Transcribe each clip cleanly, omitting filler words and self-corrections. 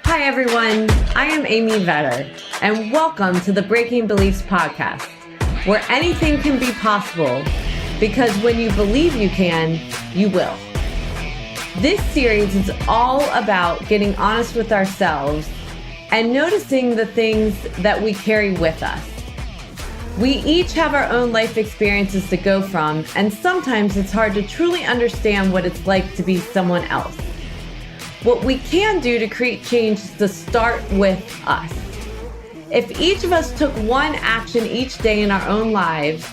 Hi everyone, I am Amy Vetter, and welcome to the Breaking Beliefs podcast, where anything can be possible, because when you believe you can, you will. This series is all about getting honest with ourselves and noticing the things that we carry with us. We each have our own life experiences to go from, and sometimes it's hard to truly understand what it's like to be someone else. What we can do to create change is to start with us. If each of us took one action each day in our own lives,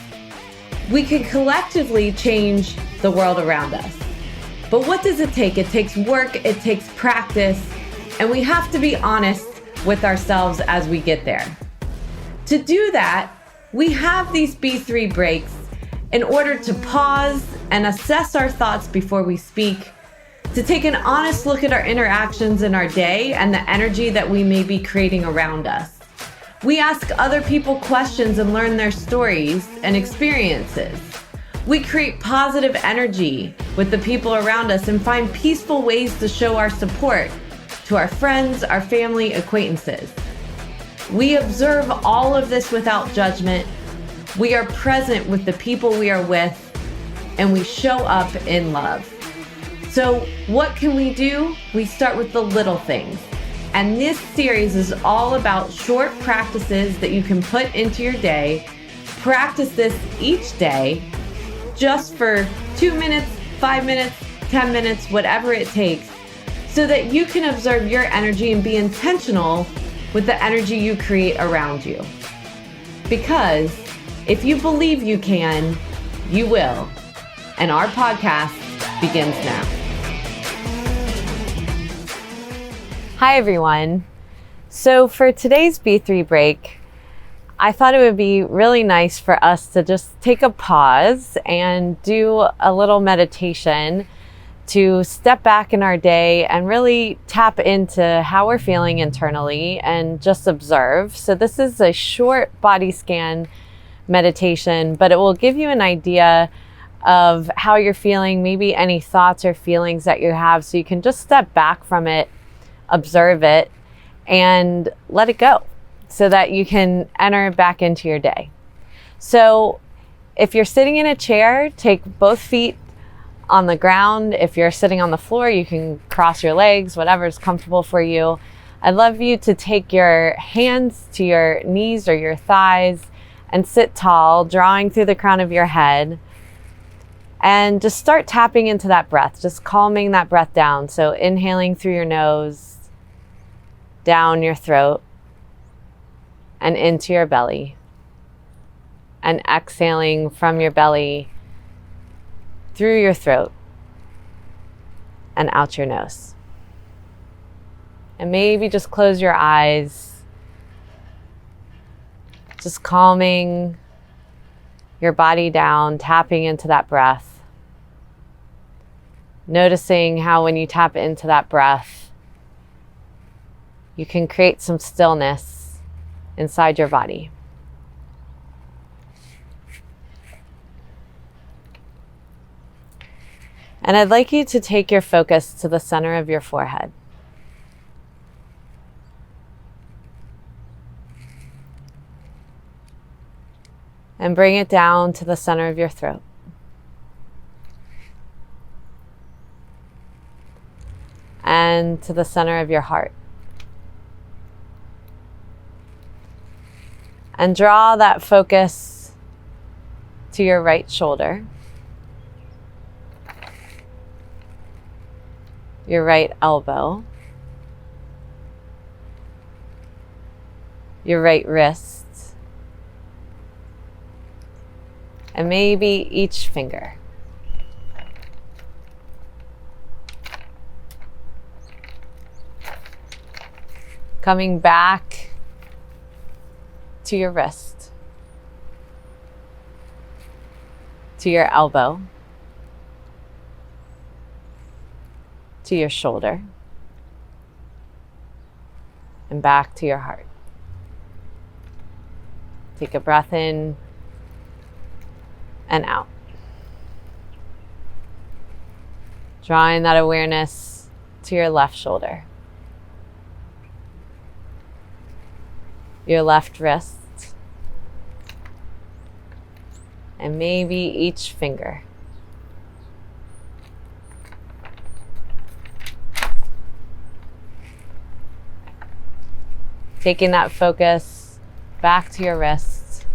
we can collectively change the world around us. But what does it take? It takes work, it takes practice, and we have to be honest with ourselves as we get there. To do that, we have these B3 breaks in order to pause and assess our thoughts before we speak, to take an honest look at our interactions in our day and the energy that we may be creating around us. We ask other people questions and learn their stories and experiences. We create positive energy with the people around us and find peaceful ways to show our support to our friends, our family, acquaintances. We observe all of this without judgment. We are present with the people we are with, and we show up in love. So what can we do? We start with the little things. And this series is all about short practices that you can put into your day. Practice this each day, just for 2 minutes, 5 minutes, 10 minutes, whatever it takes, so that you can observe your energy and be intentional with the energy you create around you. Because if you believe you can, you will. And our podcast begins now. Hi everyone. So for today's B3 break, I thought it would be really nice for us to just take a pause and do a little meditation to step back in our day and really tap into how we're feeling internally and just observe. So this is a short body scan meditation, but it will give you an idea of how you're feeling, maybe any thoughts or feelings that you have, so you can just step back from it, observe it, and let it go so that you can enter back into your day. So if you're sitting in a chair, take both feet on the ground. If you're sitting on the floor, you can cross your legs, whatever is comfortable for you. I'd love you to take your hands to your knees or your thighs and sit tall, drawing through the crown of your head. And just start tapping into that breath, just calming that breath down. So inhaling through your nose, down your throat, and into your belly. And exhaling from your belly, through your throat, and out your nose. And maybe just close your eyes, just calming your body down, tapping into that breath. Noticing how when you tap into that breath, you can create some stillness inside your body. And I'd like you to take your focus to the center of your forehead. And bring it down to the center of your throat. And to the center of your heart. And draw that focus to your right shoulder, your right elbow, your right wrist, and maybe each finger. Coming back to your wrist, to your elbow, to your shoulder, and back to your heart. Take a breath in and out. Drawing that awareness to your left shoulder. your left wrist, and maybe each finger. Taking that focus back to your wrist,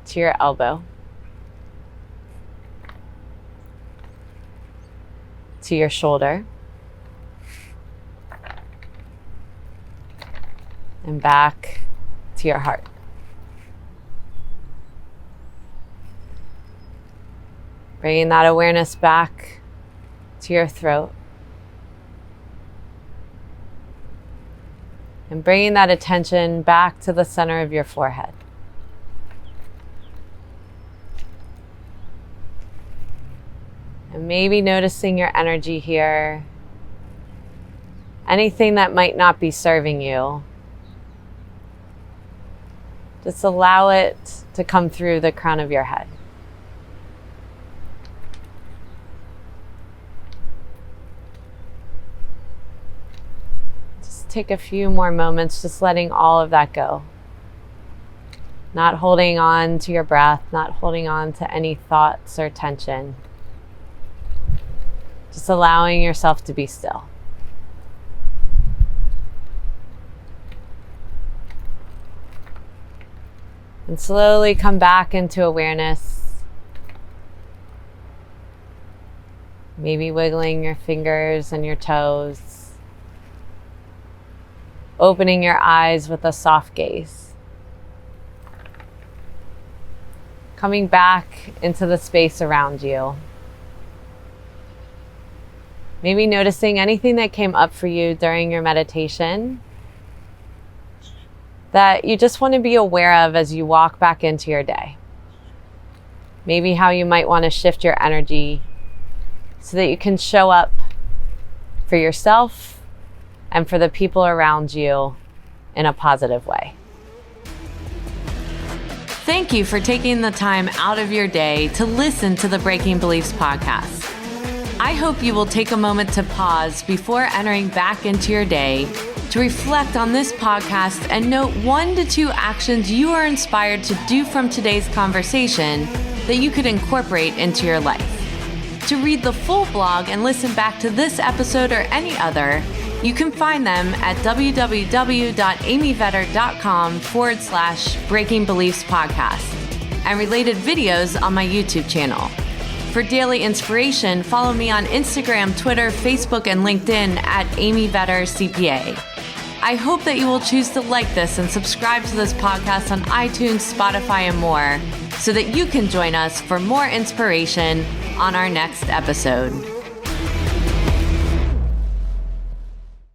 to your elbow, to your shoulder, and back to your heart. Bringing that awareness back to your throat. And bringing that attention back to the center of your forehead. And maybe noticing your energy here. Anything that might not be serving you, just allow it to come through the crown of your head. Take a few more moments just letting all of that go. Not holding on to your breath, not holding on to any thoughts or tension. Just allowing yourself to be still. And slowly come back into awareness. Maybe wiggling your fingers and your toes. Opening your eyes with a soft gaze. Coming back into the space around you. Maybe noticing anything that came up for you during your meditation that you just want to be aware of as you walk back into your day. Maybe how you might want to shift your energy so that you can show up for yourself and for the people around you in a positive way. Thank you for taking the time out of your day to listen to the Breaking Beliefs podcast. I hope you will take a moment to pause before entering back into your day to reflect on this podcast and note 1 to 2 actions you are inspired to do from today's conversation that you could incorporate into your life. To read the full blog and listen back to this episode or any other, you can find them at www.amyvetter.com/Breaking Beliefs podcast and related videos on my YouTube channel. For daily inspiration, follow me on Instagram, Twitter, Facebook, and LinkedIn at Amy Vetter CPA. I hope that you will choose to like this and subscribe to this podcast on iTunes, Spotify, and more so that you can join us for more inspiration on our next episode.